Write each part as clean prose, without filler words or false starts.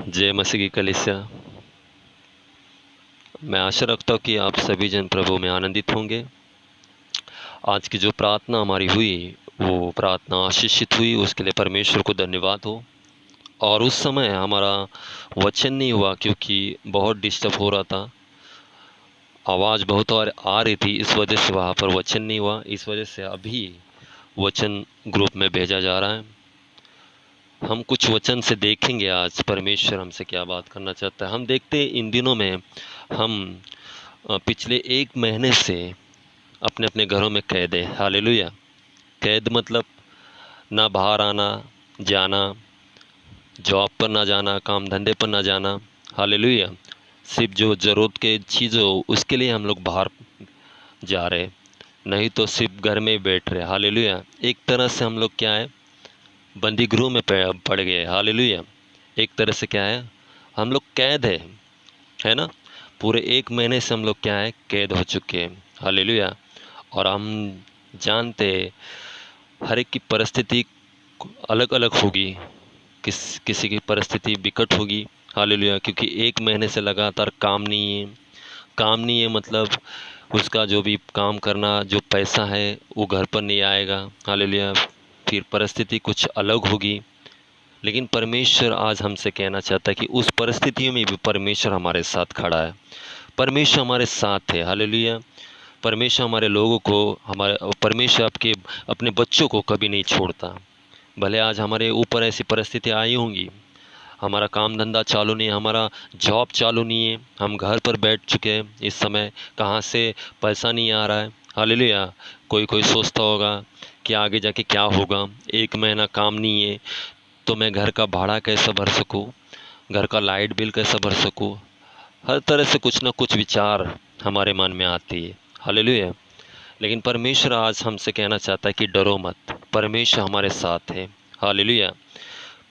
जय मसीह की कलीसिया। मैं आशा रखता हूँ कि आप सभी जन प्रभु में आनंदित होंगे। आज की जो प्रार्थना हमारी हुई वो प्रार्थना आशीषित हुई, उसके लिए परमेश्वर को धन्यवाद हो। और उस समय हमारा वचन नहीं हुआ क्योंकि बहुत डिस्टर्ब हो रहा था, आवाज़ बहुत और आ रही थी, इस वजह से वहाँ पर वचन नहीं हुआ। इस वजह से अभी वचन ग्रुप में भेजा जा रहा है। हम कुछ वचन से देखेंगे आज परमेश्वर हमसे क्या बात करना चाहता है। हम देखते हैं इन दिनों में हम पिछले 1 महीने से अपने अपने घरों में कैद है। हालेलुया। कैद मतलब ना बाहर आना जाना, जॉब पर ना जाना, काम धंधे पर ना जाना। हालेलुया। सिर्फ जो ज़रूरत के चीज़ हो उसके लिए हम लोग बाहर जा रहे, नहीं तो सिर्फ घर में बैठ रहे। हालेलुया। एक तरह से हम लोग क्या है, बंदी गृह में पड़ गए। हालेलुया। एक तरह से क्या है, हम लोग कैद है ना। पूरे 1 महीने से हम लोग क्या है, कैद हो चुके हैं। हालेलुया। और हम जानते हर एक की परिस्थिति अलग अलग होगी, किसी की परिस्थिति विकट होगी। हालेलुया। क्योंकि 1 महीने से लगातार काम नहीं है। काम नहीं है मतलब उसका जो भी काम करना, जो पैसा है वो घर पर नहीं आएगा। हालेलुया। फिर परिस्थिति कुछ अलग होगी। लेकिन परमेश्वर आज हमसे कहना चाहता है कि उस परिस्थितियों में भी परमेश्वर हमारे साथ खड़ा है, परमेश्वर हमारे साथ है। हालेलुया। परमेश्वर हमारे लोगों को, हमारे परमेश्वर आपके अपने बच्चों को कभी नहीं छोड़ता। भले आज हमारे ऊपर ऐसी परिस्थिति आई होंगी, हमारा काम धंधा चालू नहीं है, हमारा जॉब चालू नहीं है, हम घर पर बैठ चुके हैं इस समय, कहाँ से पैसा नहीं आ रहा है। हालेलुया। कोई कोई सोचता होगा कि आगे जाके क्या होगा, 1 महीना काम नहीं है तो मैं घर का भाड़ा कैसे भर सकूं, घर का लाइट बिल कैसे भर सकूं। हर तरह से कुछ ना कुछ विचार हमारे मन में आती है। हालेलुया। लेकिन परमेश्वर आज हमसे कहना चाहता है कि डरो मत, परमेश्वर हमारे साथ है। हालेलुया।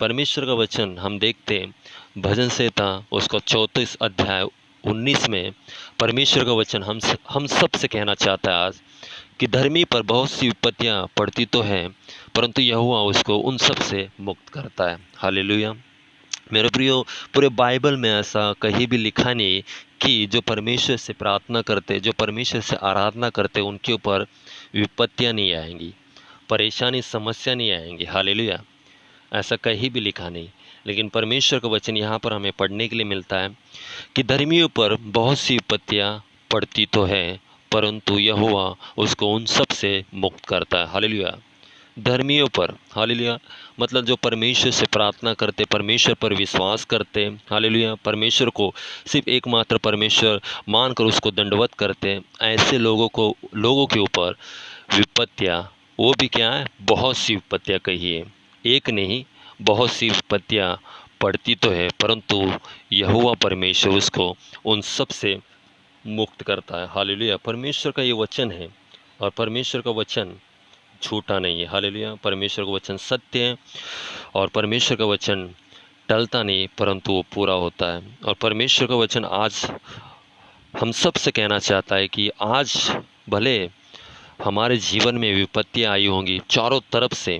परमेश्वर का वचन हम देखते हैं भजन संहिता उसका 34 अध्याय 19 में परमेश्वर का वचन हम सब से कहना चाहता है आज कि धर्मी पर बहुत सी विपत्तियां पड़ती तो हैं, परंतु यहोवा उसको उन सब से मुक्त करता है। हालेलुया। मेरे प्रियो, पूरे बाइबल में ऐसा कहीं भी लिखा नहीं कि जो परमेश्वर से प्रार्थना करते, जो परमेश्वर से आराधना करते, उनके ऊपर विपत्तियां नहीं आएंगी, परेशानी समस्या नहीं आएंगी। हालेलुया। ऐसा कहीं भी लिखा नहीं। लेकिन परमेश्वर का वचन यहाँ पर हमें पढ़ने के लिए मिलता है कि धर्मियों पर बहुत सी विपत्तियाँ पड़ती तो है, परंतु यहोवा उसको उन सब से मुक्त करता है। हालेलुया। धर्मियों पर, हालेलुया, मतलब जो परमेश्वर से प्रार्थना करते, परमेश्वर पर विश्वास करते, हालेलुया, परमेश्वर को सिर्फ एकमात्र परमेश्वर मानकर उसको दंडवत करते, ऐसे लोगों के ऊपर विपत्तियाँ, वो भी क्या है, बहुत सी विपत्तियाँ कही है, एक नहीं बहुत सी विपत्तियाँ पड़ती तो है, परंतु यहोवा परमेश्वर उसको उन सब से मुक्त करता है। हालेलुया। परमेश्वर का ये वचन है और परमेश्वर का वचन झूठा नहीं है। हालेलुया। परमेश्वर का वचन सत्य है और परमेश्वर का वचन टलता नहीं, परंतु वो पूरा होता है। और परमेश्वर का वचन आज हम सब से कहना चाहता है कि आज भले हमारे जीवन में विपत्तियाँ आई होंगी चारों तरफ से,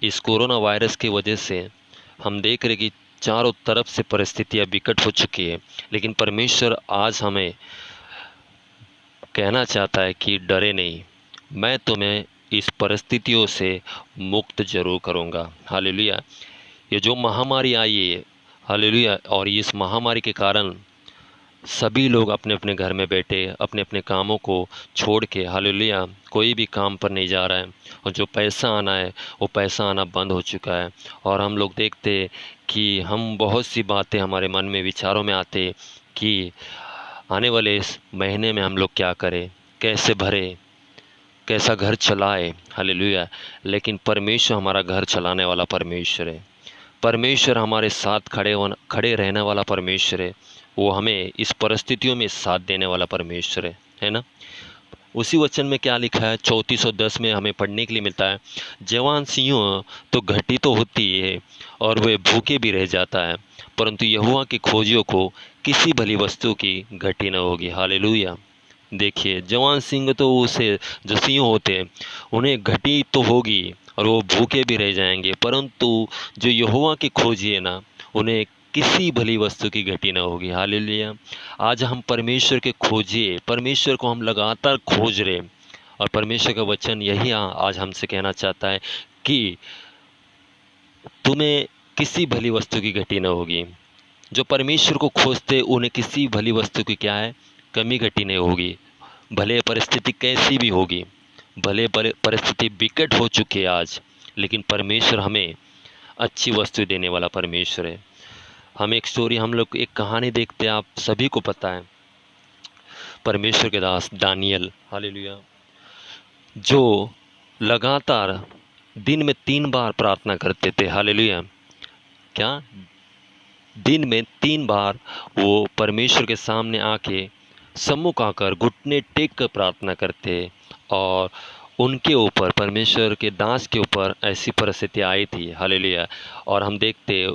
इस कोरोना वायरस की वजह से हम देख रहे कि चारों तरफ से परिस्थितियाँ विकट हो चुकी है, लेकिन परमेश्वर आज हमें कहना चाहता है कि डरे नहीं, मैं तुम्हें इस परिस्थितियों से मुक्त जरूर करूँगा। हालेलुया। ये जो महामारी आई है, हालेलुया, और इस महामारी के कारण सभी लोग अपने अपने घर में बैठे, अपने अपने कामों को छोड़ के, हालेलुया, कोई भी काम पर नहीं जा रहा है, और जो पैसा आना है वो पैसा आना बंद हो चुका है। और हम लोग देखते कि हम बहुत सी बातें हमारे मन में, विचारों में आते कि आने वाले इस महीने में हम लोग क्या करें, कैसे भरे, कैसा घर चलाए। हालेलुया। लेकिन परमेश्वर हमारा घर चलाने वाला परमेश्वर है, परमेश्वर हमारे साथ खड़े रहने वाला परमेश्वर है, वो हमें इस परिस्थितियों में साथ देने वाला परमेश्वर है ना। उसी वचन में क्या लिखा है, 34:10 में हमें पढ़ने के लिए मिलता है, जवान सिंह तो घटी तो होती है और वे भूखे भी रह जाता है, परंतु यहोवा के खोजियों को किसी भली वस्तु की घटी न होगी। हालेलुया। देखिए, जवान सिंह तो उसे जो सिंह होते हैं उन्हें घटी तो होगी और वो भूखे भी रह जाएंगे, परंतु जो यहोवा की खोजी है ना, उन्हें किसी भली वस्तु की घटी न होगी। हालेलुया। आज हम परमेश्वर के खोजिए, परमेश्वर को हम लगातार खोज रहे, और परमेश्वर का वचन यही आज हमसे कहना चाहता है कि तुम्हें किसी भली वस्तु की घटी न होगी। जो परमेश्वर को खोजते उन्हें किसी भली वस्तु की क्या है, कमी घटी नहीं होगी। भले परिस्थिति कैसी भी होगी, भले परिस्थिति विकट हो चुकी है आज, लेकिन परमेश्वर हमें अच्छी वस्तु देने वाला परमेश्वर है। हम एक स्टोरी, हम लोग एक कहानी देखते हैं, आप सभी को पता है, परमेश्वर के दास दानियल, हालेलुया, जो लगातार दिन में 3 बार प्रार्थना करते थे। हालेलुया। क्या? दिन में 3 बार वो परमेश्वर के सामने आके सम्मुख आकर घुटने टेक कर प्रार्थना करते, और उनके ऊपर, परमेश्वर के दास के ऊपर ऐसी परिस्थिति आई थी। हालेलुया। और हम देखते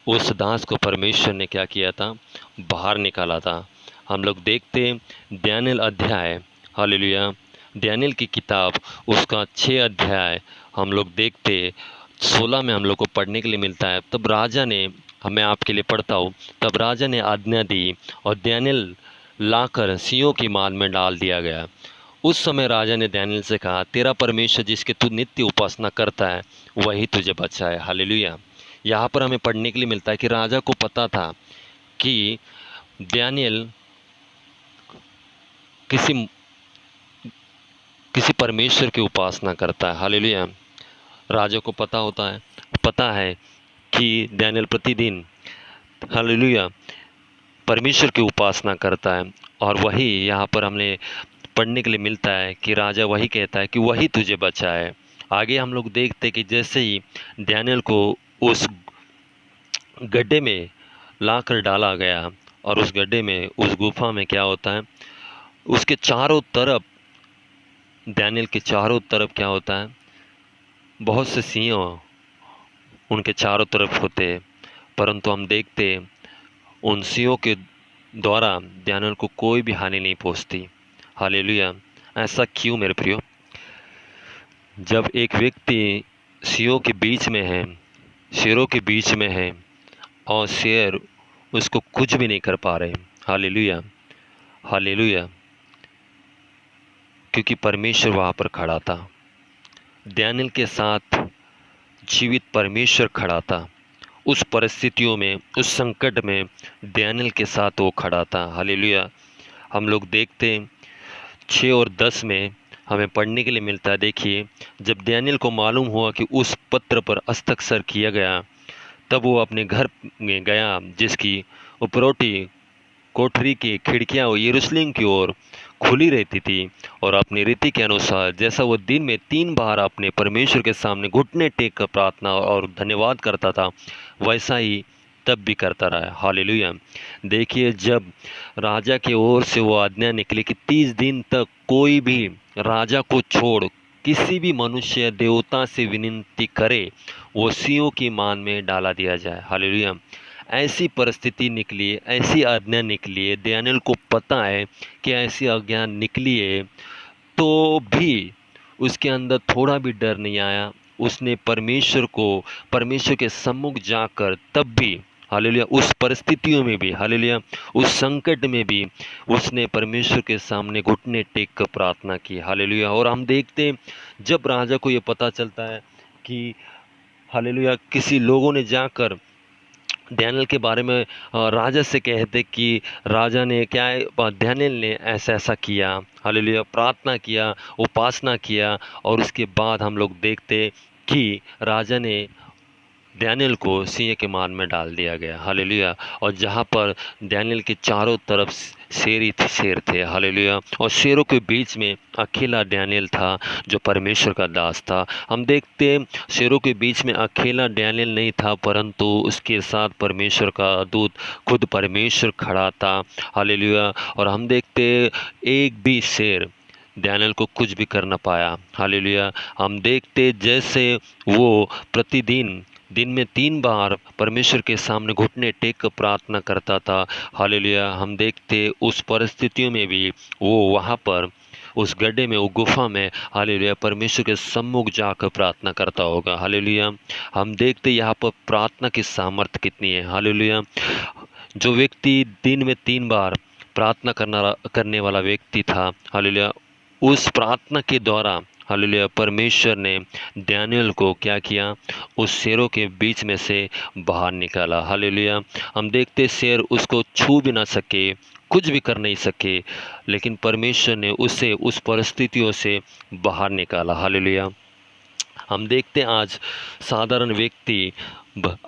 उस दास को परमेश्वर ने क्या किया था, बाहर निकाला था। हम लोग देखते दानियल अध्याय, हालेलुया, दानियल की किताब उसका 6 अध्याय हम लोग देखते 16 में हम लोग को पढ़ने के लिए मिलता है। तब राजा ने, मैं आपके लिए पढ़ता हूँ, तब राजा ने आज्ञा दी और दानियल लाकर सिंहों की मार में डाल दिया गया। उस समय राजा ने दानियल से कहा, तेरा परमेश्वर जिसके तू नित्य उपासना करता है वही तुझे बचाए। हालेलुया। यहाँ पर हमें पढ़ने के लिए मिलता है कि राजा को पता था कि दानियल किसी परमेश्वर की उपासना करता है। हालेलुया। राजा को पता है कि दानियल प्रतिदिन, हालेलुया, परमेश्वर की उपासना करता है। और वही यहाँ पर हमने पढ़ने के लिए मिलता है कि राजा वही कहता है कि वही तुझे बचाए। आगे हम लोग देखते कि जैसे ही दानियल को उस गड्ढे में लाकर डाला गया, और उस गड्ढे में, उस गुफा में क्या होता है, उसके चारों तरफ, दानियल के चारों तरफ क्या होता है, बहुत से सिंह उनके चारों तरफ होते, परंतु हम देखते उन सिंहों के द्वारा दानियल को कोई भी हानि नहीं पहुंचती। हालेलुया। ऐसा क्यों मेरे प्रियो? जब एक व्यक्ति सिंहों के बीच में है, शेरों के बीच में है, और शेर उसको कुछ भी नहीं कर पा रहे। हालेलुया, हालेलुया, क्योंकि परमेश्वर वहाँ पर खड़ा था। दानियल के साथ जीवित परमेश्वर खड़ा था। उस परिस्थितियों में, उस संकट में दानियल के साथ वो खड़ा था। हालेलुया। हम लोग देखते 6 और 10 में हमें पढ़ने के लिए मिलता है। देखिए, जब दानियल को मालूम हुआ कि उस पत्र पर हस्ताक्षर किया गया, तब वो अपने घर में गया, जिसकी उपरोटी कोठरी की खिड़कियां यरूशलेम की ओर खुली रहती थी, और अपनी रीति के अनुसार जैसा वो दिन में 3 बार अपने परमेश्वर के सामने घुटने टेक कर प्रार्थना और धन्यवाद करता था, वैसा ही तब भी करता रहा। हालेलुया। देखिए, जब राजा की ओर से वो आज्ञा निकली कि 30 दिन तक कोई भी राजा को छोड़ किसी भी मनुष्य देवता से विनती करे, वो सिंहों की मान में डाला दिया जाए। हालेलुया। ऐसी परिस्थिति निकली, ऐसी आज्ञा निकली है। दानियल को पता है कि ऐसी आज्ञा निकली है, तो भी उसके अंदर थोड़ा भी डर नहीं आया। उसने परमेश्वर के सम्मुख जाकर, तब भी, हालेलुया, उस परिस्थितियों में भी, हालेलुया, उस संकट में भी उसने परमेश्वर के सामने घुटने टेक कर प्रार्थना की। हालेलुया। और हम देखते हैं, जब राजा को ये पता चलता है कि, हालेलुया, किसी लोगों ने जाकर दानियल के बारे में राजा से कहते कि राजा ने क्या है, दानियल ने ऐसा ऐसा किया, हालेलुया, प्रार्थना किया, उपासना किया, और उसके बाद हम लोग देखते कि राजा ने दानियल को सिंह के मान में डाल दिया गया। हालेलुया। और जहाँ पर दानियल के चारों तरफ शेर थे। हालेलुया। और शेरों के बीच में अकेला दानियल था, जो परमेश्वर का दास था। हम देखते शेरों के बीच में अकेला दानियल नहीं था, परंतु उसके साथ परमेश्वर का दूत, खुद परमेश्वर खड़ा था। हालेलुया। और हम देखते एक भी शेर दानियल को कुछ भी कर न पाया। हालेलुया। हम देखते जैसे वो प्रतिदिन दिन में 3 बार परमेश्वर के सामने घुटने टेक कर प्रार्थना करता था। हालेलुया। हम देखते उस परिस्थितियों में भी वो वहाँ पर उस गड्ढे में, वो गुफा में हालेलुया परमेश्वर के सम्मुख जाकर प्रार्थना करता होगा। हालेलुया हम देखते यहाँ पर प्रार्थना की सामर्थ्य कितनी है। हालेलुया जो व्यक्ति दिन में 3 बार प्रार्थना करने वाला व्यक्ति था, हालेलुया उस प्रार्थना के द्वारा हालेलुया परमेश्वर ने दानियेल को क्या किया, उस शेरों के बीच में से बाहर निकाला। हालेलुया हम देखते शेर उसको छू भी ना सके, कुछ भी कर नहीं सके, लेकिन परमेश्वर ने उसे उस परिस्थितियों से बाहर निकाला। हालेलुया हम देखते आज साधारण व्यक्ति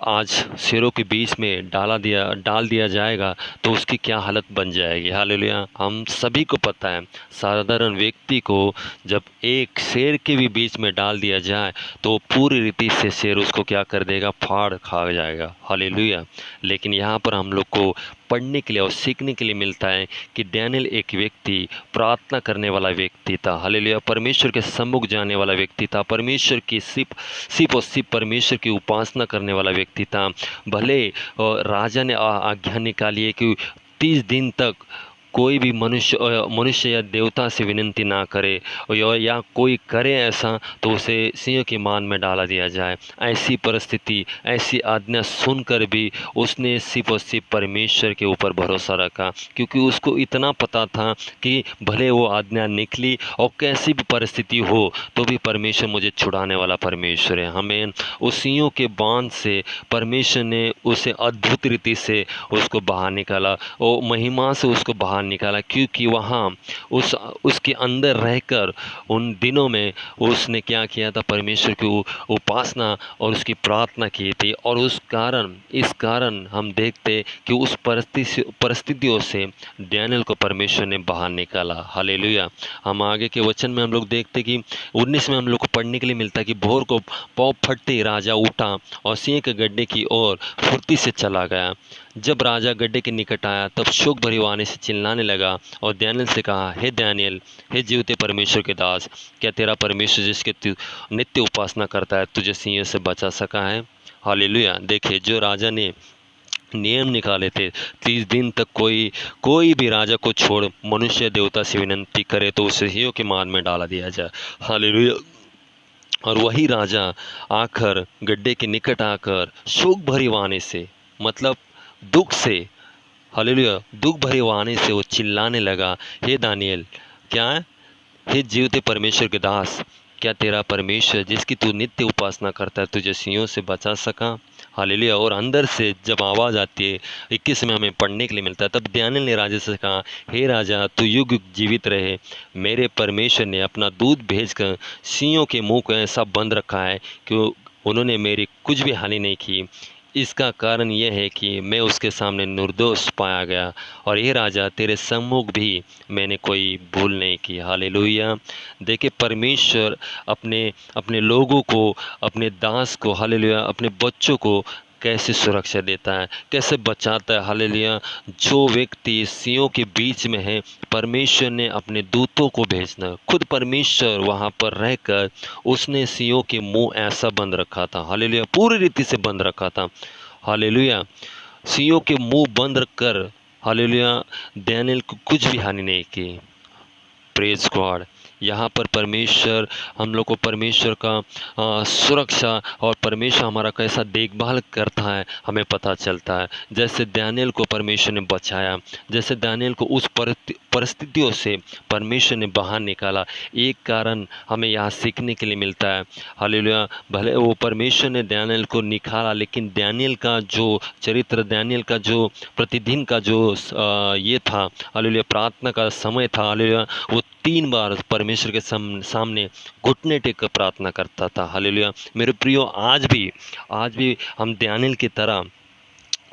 आज शेरों के बीच में डाल दिया जाएगा तो उसकी क्या हालत बन जाएगी। हालेलुया हम सभी को पता है साधारण व्यक्ति को जब एक शेर के भी बीच में डाल दिया जाए तो पूरी रीति से शेर उसको क्या कर देगा, फाड़ खा जाएगा। हालेलुया लेकिन यहाँ पर हम लोग को पढ़ने के लिए और सीखने के लिए मिलता है कि दानियेल एक व्यक्ति प्रार्थना करने वाला व्यक्ति था। हालेलुया परमेश्वर के सम्मुख जाने वाला व्यक्ति था, परमेश्वर की सिर्फ और सिर्फ परमेश्वर की उपासना करने वाला व्यक्ति था। भले राजा ने आज्ञा निकाली है कि 30 दिन तक कोई भी मनुष्य या देवता से विनती ना करे, या कोई करे ऐसा तो उसे सिंह की मान में डाला दिया जाए। ऐसी परिस्थिति, ऐसी आज्ञा सुनकर भी उसने सिर्फ और सिर्फ परमेश्वर के ऊपर भरोसा रखा, क्योंकि उसको इतना पता था कि भले वो आज्ञा निकली और कैसी भी परिस्थिति हो तो भी परमेश्वर मुझे छुड़ाने वाला परमेश्वर है। हमें उस सिंहों के बांध से परमेश्वर ने उसे अद्भुत रीति से उसको बाहर निकाला और महिमा से उसको बाहर निकाला, क्योंकि वहाँ उसके अंदर रहकर उन दिनों में उसने क्या किया था, परमेश्वर की उपासना और उसकी प्रार्थना की थी। और इस कारण हम देखते कि उस परिस्थितियों से दानियेल को परमेश्वर ने बाहर निकाला। हालेलुया हम आगे के वचन में हम लोग देखते कि 19 में हम लोग को पढ़ने के लिए मिलता है कि भोर को पाँव फटते ही राजा उठा और सिंह के गड्ढे की ओर फुर्ती से चला गया। जब राजा गड्ढे के निकट आया तब शोक भरी वाणी से चिल्लाने लगा और दानियेल से कहा, हे दानियेल, हे जीवते परमेश्वर के दास, क्या तेरा परमेश्वर जिसके तू नित्य उपासना करता है तुझे सिंह से बचा सका है। हालेलुया देखिए जो राजा ने नियम निकाले थे 30 दिन तक कोई भी राजा को छोड़ मनुष्य देवता से विनती करे तो उसे सिंहों के मान में डाला दिया जाए। हालेलुया और वही राजा आकर गड्ढे के निकट आकर शोक भरी वाणी से, मतलब दुख से, हालेलुया दुख भरी वाणी से वो चिल्लाने लगा, हे दानियेल, क्या है, हे जीवते परमेश्वर के दास, क्या तेरा परमेश्वर जिसकी तू नित्य उपासना करता है तुझे सिंहों से बचा सका। हालेलुया और अंदर से जब आवाज़ आती है 21 में हमें पढ़ने के लिए मिलता है, तब दानियेल ने राजा से कहा, हे राजा तू युग युग जीवित रहे, मेरे परमेश्वर ने अपना दूध भेजकर सिंहों के मुंह को ऐसा बंद रखा है कि उन्होंने मेरी कुछ भी हानि नहीं की। इसका कारण यह है कि मैं उसके सामने निर्दोष पाया गया और ये राजा तेरे सम्मुख भी मैंने कोई भूल नहीं की। हालेलुया देखिए परमेश्वर अपने लोगों को, अपने दास को, हालेलुया अपने बच्चों को कैसे सुरक्षा देता है, कैसे बचाता है। हालेलुया जो व्यक्ति सिंहों के बीच में है, परमेश्वर ने अपने दूतों को भेजना, खुद परमेश्वर वहाँ पर रहकर उसने सिंहों के मुंह ऐसा बंद रखा था। हालेलुया पूरी रीति से बंद रखा था। हालेलुया सिंहों के मुंह बंद रखकर हालेलुया दानियेल को कुछ भी हानि नहीं की। प्रेज गॉड यहाँ पर परमेश्वर हम लोग को परमेश्वर का सुरक्षा और परमेश्वर हमारा कैसा देखभाल करता है हमें पता चलता है। जैसे दानियेल को परमेश्वर ने बचाया, जैसे दानियेल को उस परिस्थितियों से परमेश्वर ने बाहर निकाला, एक कारण हमें यहाँ सीखने के लिए मिलता है। हालेलुया भले वो परमेश्वर ने दानियेल को निकाला, लेकिन दानियेल का जो चरित्र, दानियेल का जो प्रतिदिन का जो ये था, हालेलुया प्रार्थना का समय था, हालेलुया वो 3 बार परमेश्वर के सामने घुटने टेक कर प्रार्थना करता था। हालेलुया मेरे प्रियो आज भी हम दानियेल की तरह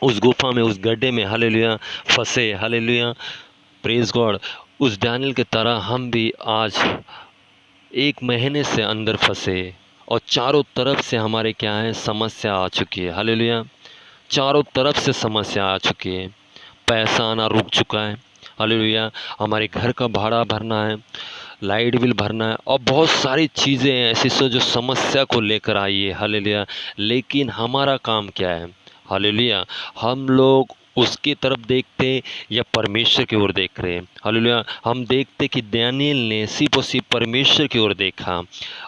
उस गुफा में, उस गड्ढे में हालेलुया फंसे। हालेलुया प्रेज गॉड उस दानियेल की तरह हम भी आज 1 महीने से अंदर फंसे और चारों तरफ से हमारे क्या है, समस्या आ चुकी है। हालेलुया चारों तरफ से समस्या आ चुकी है, पैसा आना रुक चुका है। हालेलुया हमारे घर का भाड़ा भरना है, लाइट बिल भरना है और बहुत सारी चीज़ें ऐसी जो समस्या को लेकर आई है। हालेलुया लेकिन हमारा काम क्या है, हालेलुया हम लोग उसकी तरफ देखते या परमेश्वर की ओर देख रहे हैं? हालेलुया। हम देखते कि दानिय्येल ने सिर्फ और सिर्फ परमेश्वर की ओर देखा,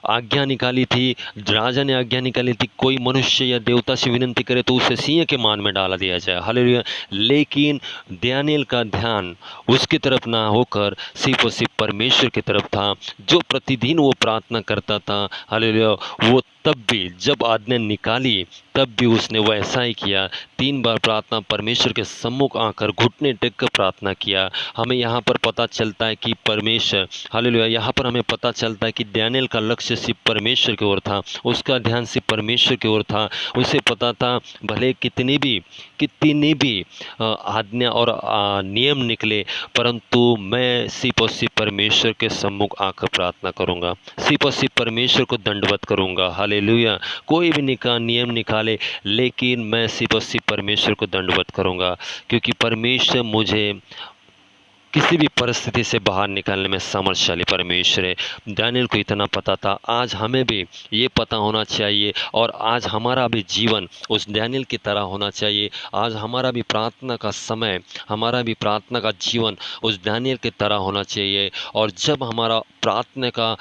आज्ञा निकाली थी, राजा ने आज्ञा निकाली थी कोई मनुष्य या देवता से विनती करे तो उसे सिंह के मान में डाला दिया जाए। हालेलुया। लेकिन दानिय्येल का ध्यान उसकी तरफ ना होकर सिर्फ और सिर्फ परमेश्वर की तरफ था, जो प्रतिदिन वो प्रार्थना करता था। हालेलुया। वो तब भी जब आज्ञा निकाली तब भी उसने वैसा ही किया। 3 बार प्रार्थना परमेश्वर के सम्मुख आकर घुटने टेक कर प्रार्थना किया। हमें यहाँ पर पता चलता है कि परमेश्वर, हालेलुया, यहाँ पर हमें पता चलता है कि दानिय्येल का लक्ष्य सिर्फ परमेश्वर की ओर था, उसका ध्यान सिर्फ परमेश्वर की ओर था। उसे पता था भले कितनी भी आज्ञा और नियम निकले, परंतु मैं सिर्फ और सिर्फ परमेश्वर के सम्मुख आकर प्रार्थना करूँगा, सिर्फ और सिर्फ परमेश्वर को दंडवत करूँगा। हालेलुया। कोई भी नियम निकाले, लेकिन मैं सिर्फ और सिर्फ परमेश्वर को दंडवत करूँगा, क्योंकि परमेश्वर मुझे किसी भी परिस्थिति से बाहर निकालने में सामर्थ्यशाली परमेश्वर है। दानिय्येल को इतना पता था। आज हमें भी ये पता होना चाहिए, और आज हमारा भी जीवन उस दानिय्येल की तरह होना चाहिए। आज हमारा भी प्रार्थना का समय, हमारा भी प्रार्थना का जीवन उस दानिय्येल की तरह होना चाहिए। और जब हमारा प्रार्थना का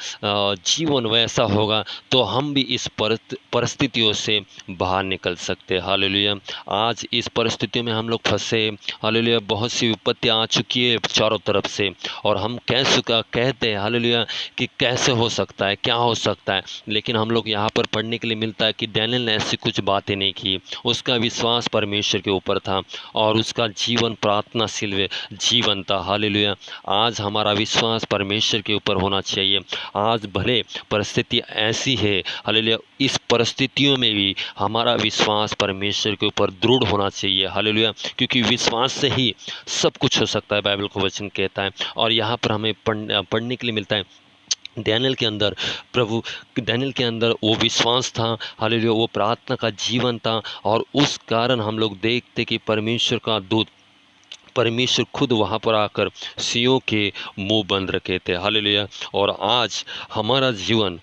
जीवन वैसा होगा तो हम भी इस परिस्थितियों से बाहर निकल सकते हैं। हालेलुया। आज इस परिस्थितियों में हम लोग फंसे। हालेलुया। बहुत सी विपत्तियाँ आ चुकी है चारों तरफ से, और हम कहते हैं हालेलुया कि कैसे हो सकता है, क्या हो सकता है। लेकिन हम लोग यहाँ पर पढ़ने के लिए मिलता है कि दानिय्येल ने ऐसी कुछ बातें नहीं की। उसका विश्वास परमेश्वर के ऊपर था और उसका जीवन प्रार्थनाशील जीवन था। हालेलुया। आज हमारा विश्वास परमेश्वर के ऊपर होना चाहिए। आज भले परिस्थिति ऐसी है, हालेलुया, इस परिस्थितियों में भी हमारा विश्वास परमेश्वर के ऊपर दृढ़ होना चाहिए। हालेलुया। क्योंकि विश्वास से ही सब कुछ हो सकता है, बाइबल को वचन कहता है। और यहाँ पर हमें पढ़ने के लिए मिलता है दानिय्येल के अंदर वो विश्वास था। हालेलुया। वो प्रार्थना का जीवन था, और उस कारण हम लोग देखते कि परमेश्वर खुद वहाँ पर आकर सिंहों के मुंह बंद रखे थे। हालेलुया। और आज हमारा जीवन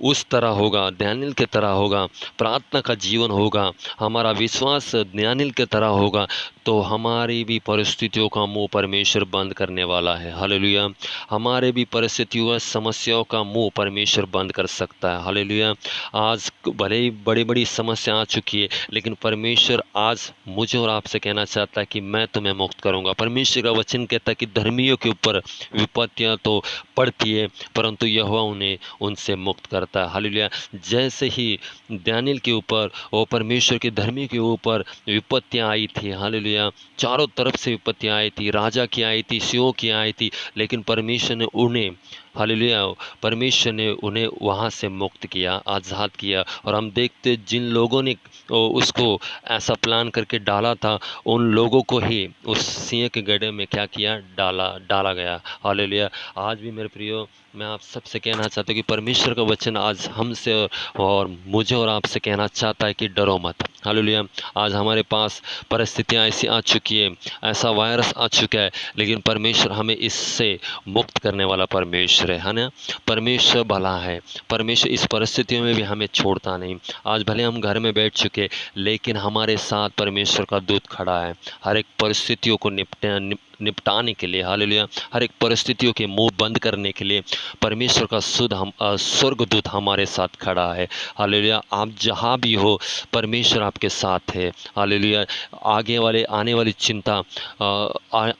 उस तरह होगा, दानिय्येल की तरह होगा, प्रार्थना का जीवन होगा, हमारा विश्वास दानिय्येल की तरह होगा, तो हमारी भी परिस्थितियों का मुंह परमेश्वर बंद करने वाला है। हालेलुया। हमारे भी परिस्थितियों, समस्याओं का मुंह परमेश्वर बंद कर सकता है। हालेलुया। आज भले ही बड़ी बड़ी समस्या आ चुकी है, लेकिन परमेश्वर आज मुझे और आपसे कहना चाहता है कि मैं तुम्हें मुक्त करूंगा। परमेश्वर का वचन कहता है कि धर्मियों के ऊपर विपत्तियां तो पड़ती है, परंतु यहोवा उन्हें उनसे मुक्त करता है। हालेलुया। जैसे ही दानिय्येल के ऊपर और परमेश्वर के धर्मी के ऊपर विपत्तियां आई थी, हालेलुया, चारों तरफ से विपत्तियां आई थी, राजा की आई थी, सिंहों की आई थी, लेकिन परमेश्वर ने उन्हें, हालेलुया, परमेश्वर ने उन्हें वहाँ से मुक्त किया, आज़ाद किया। और हम देखते जिन लोगों ने उसको ऐसा प्लान करके डाला था, उन लोगों को ही उस सिंह के गड्ढे में क्या किया, डाला गया। हालेलुया। आज भी मेरे प्रियो, मैं आप सबसे कहना चाहता हूँ कि परमेश्वर का वचन आज हमसे और मुझे और आपसे कहना चाहता है कि डरो मत। हालेलुया। आज हमारे पास परिस्थितियाँ ऐसी आ चुकी है, ऐसा वायरस आ चुका है, लेकिन परमेश्वर हमें इससे मुक्त करने वाला परमेश्वर है ना। परमेश्वर भला है। परमेश्वर इस परिस्थितियों में भी हमें छोड़ता नहीं। आज भले हम घर में बैठ चुके, लेकिन हमारे साथ परमेश्वर का दूत खड़ा है हर एक परिस्थितियों को निपटाने के लिए। हालेलुया। हर एक परिस्थितियों के मुंह बंद करने के लिए परमेश्वर का स्वर्गदूत हमारे साथ खड़ा है। हालेलुया। आप जहाँ भी हो, परमेश्वर आपके साथ है। हालेलुया।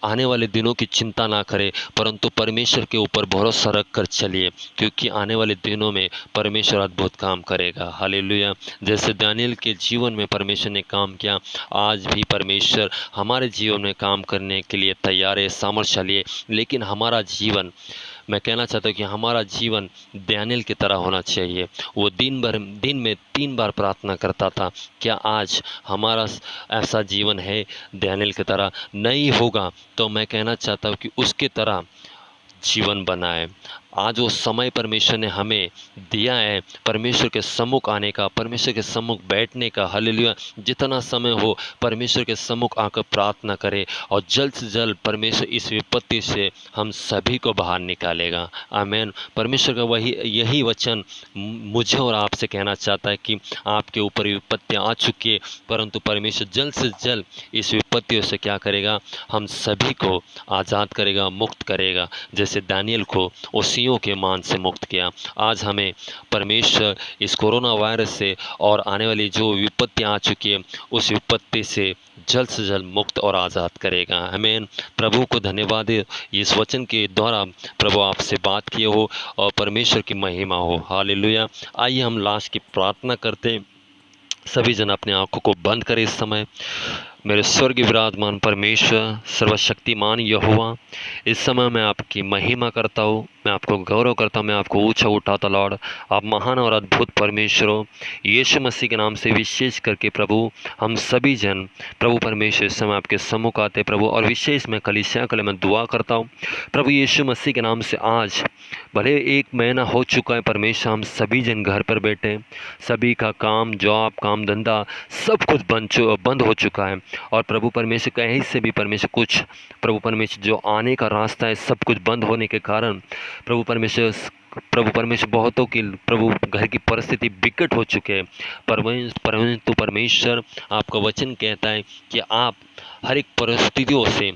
आने वाले दिनों की चिंता ना करें, परंतु परमेश्वर के ऊपर भरोसा रख कर चलिए, क्योंकि आने वाले दिनों में परमेश्वर अद्भुत काम करेगा। हालेलुया। जैसे दानिय्येल के जीवन में परमेश्वर ने काम किया, आज भी परमेश्वर हमारे जीवन में काम करने के लिए तैयार है, सामर्थ्यशाली है। लेकिन हमारा जीवन, मैं कहना चाहता हूँ कि हमारा जीवन दानिय्येल की तरह होना चाहिए। वो दिन में 3 बार प्रार्थना करता था। क्या आज हमारा ऐसा जीवन है दानिय्येल की तरह? नहीं होगा तो मैं कहना चाहता हूँ कि उसकी तरह जीवन बनाए। आज वो समय परमेश्वर ने हमें दिया है परमेश्वर के सम्मुख आने का, परमेश्वर के सम्मुख बैठने का। हालेलुया। जितना समय हो परमेश्वर के सम्मुख आकर प्रार्थना करें और जल्द से जल्द परमेश्वर इस विपत्ति से हम सभी को बाहर निकालेगा। आमीन। परमेश्वर का यही वचन मुझे और आपसे कहना चाहता है कि आपके ऊपर विपत्तियाँ आ चुकी है, परंतु परमेश्वर जल्द से जल्द इस विपत्तियों से क्या करेगा, हम सभी को आज़ाद करेगा, मुक्त करेगा। जैसे दानियल को ओसियों के मान से मुक्त किया, आज हमें परमेश्वर इस कोरोना वायरस से और आने वाली जो विपत्तियाँ आ चुकी है उस विपत्ति से जल्द से जल्द मुक्त और आज़ाद करेगा। आमीन। प्रभु को धन्यवाद है, इस वचन के द्वारा प्रभु आपसे बात किए हो और परमेश्वर की महिमा हो। हालेलुया। आइए हम लास्ट की प्रार्थना करते हैं। सभी जन अपने आंखों को बंद करें इस समय। मेरे स्वर्ग विराजमान परमेश्वर, सर्वशक्तिमान यहोवा, इस समय मैं आपकी महिमा करता हूँ, मैं आपको गौरव करता हूँ, मैं आपको ऊंचा उठाता लॉर्ड। आप महान और अद्भुत परमेश्वर हो। यीशु मसीह के नाम से विशेष करके प्रभु हम सभी जन प्रभु परमेश्वर इस समय आपके सम्मुख आते प्रभु, और विशेष मैं कलीसिया के लिए मैं दुआ करता हूँ प्रभु यीशु मसीह के नाम से। आज भले 1 महीना हो चुका है परमेश्वर, हम सभी जन घर पर बैठे, सभी का काम, जॉब, काम धंधा सब कुछ बंद हो चुका है। और प्रभु परमेश्वर कहीं से भी परमेश्वर कुछ प्रभु परमेश्वर जो आने का रास्ता है सब कुछ बंद होने के कारण प्रभु परमेश्वर बहुतों की प्रभु घर की परिस्थिति विकट हो चुके हैं। परंतु परमेश्वर आपका वचन कहता है कि आप हर एक परिस्थितियों से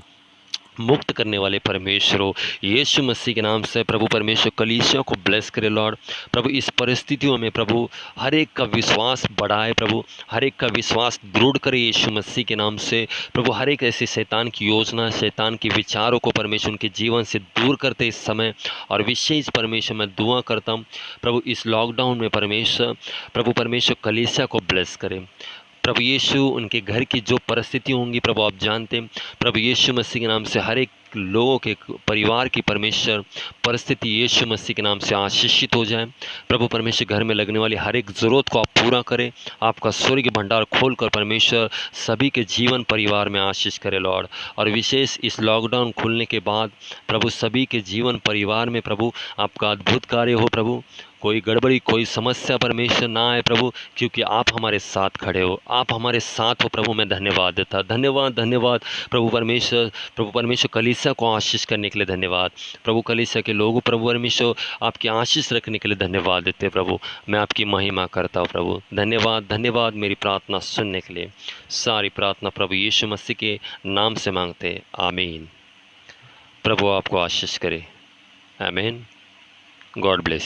मुक्त करने वाले परमेश्वर हो। यीशु मसीह के नाम से प्रभु परमेश्वर कलीसिया को ब्लेस करे लॉर्ड। प्रभु इस परिस्थितियों में प्रभु हर एक का विश्वास बढ़ाए, प्रभु हर एक का विश्वास दृढ़ करे यीशु मसीह के नाम से। प्रभु हर एक ऐसी शैतान की योजना, शैतान के विचारों को परमेश्वर उनके जीवन से दूर करते इस समय। और विशेष परमेश्वर मैं दुआ करता हूँ प्रभु इस लॉकडाउन में प्रभु परमेश्वर कलीसिया को ब्लेस करें। प्रभु यीशु उनके घर की जो परिस्थिति होंगी प्रभु आप जानते हैं। प्रभु यीशु मसीह के नाम से हर एक लोगों के परिवार की परमेश्वर परिस्थिति यीशु मसीह के नाम से आशीषित हो जाए। प्रभु परमेश्वर घर में लगने वाली हर एक ज़रूरत को आप पूरा करें। आपका स्वर्ग भंडार खोलकर परमेश्वर सभी के जीवन परिवार में आशीष करे लॉर्ड। और विशेष इस लॉकडाउन खुलने के बाद प्रभु सभी के जीवन परिवार में प्रभु आपका अद्भुत कार्य हो। प्रभु कोई गड़बड़ी, कोई समस्या परमेश्वर ना आए प्रभु, क्योंकि आप हमारे साथ खड़े हो, आप हमारे साथ हो प्रभु। मैं धन्यवाद देता, धन्यवाद प्रभु परमेश्वर कलीसिया को आशीष करने के लिए धन्यवाद। प्रभु कलीसिया के लोगों प्रभु परमेश्वर आपकी आशीष रखने के लिए धन्यवाद देते प्रभु। मैं आपकी महिमा करता हूँ प्रभु। धन्यवाद मेरी प्रार्थना सुनने के लिए। सारी प्रार्थना प्रभु यीशु मसीह के नाम से मांगते, आमीन। प्रभु आपको आशीष करे, आमीन। God bless.